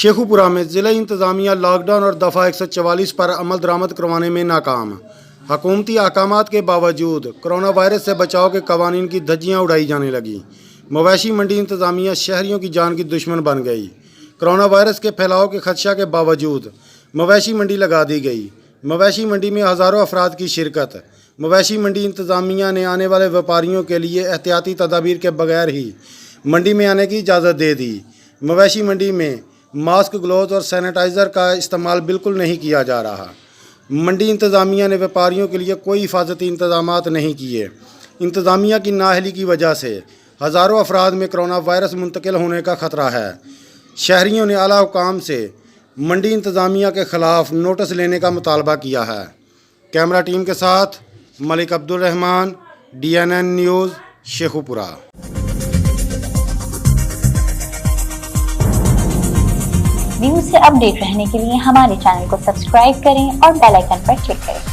शेखुपुरा में ज़िला इंतज़ामिया लॉकडाउन और दफ़ा 144 पर अमल दरामद करवाने में नाकाम। हुकूमती अहकामात के बावजूद कोरोना वायरस से बचाव के कवानीन की धज्जियाँ उड़ाई जाने लगी। मवेशी मंडी इंतज़ामिया शहरियों की जान की दुश्मन बन गई। कोरोना वायरस के फैलाव के खदशा के बावजूद मवेशी मंडी लगा दी गई। मवेशी मंडी में हज़ारों अफराद की शिरकत। मवेशी मंडी इंतज़ामिया ने आने वाले व्यापारियों के लिए एहतियाती तदाबीर के बगैर ही मंडी में आने की इजाज़त दे दी। मवेशी मंडी में मास्क, ग्लोव्स और सैनिटाइज़र का इस्तेमाल बिल्कुल नहीं किया जा रहा। मंडी इंतज़ामिया ने व्यापारियों के लिए कोई हिफाजती इंतजामात नहीं किए। इंतज़ामिया की नाअहली की वजह से हज़ारों अफराद में कोरोना वायरस मुंतकिल होने का ख़तरा है। शहरियों ने आला हुकाम से मंडी इंतज़ामिया के ख़िलाफ़ नोटिस लेने का मुतालबा किया है। कैमरा टीम के साथ Malik Abdul Rahman, DNN news, Sheikhupura. News से अपडेट रहने के लिए हमारे चैनल को सब्सक्राइब करें और बेल आइकन पर क्लिक करें।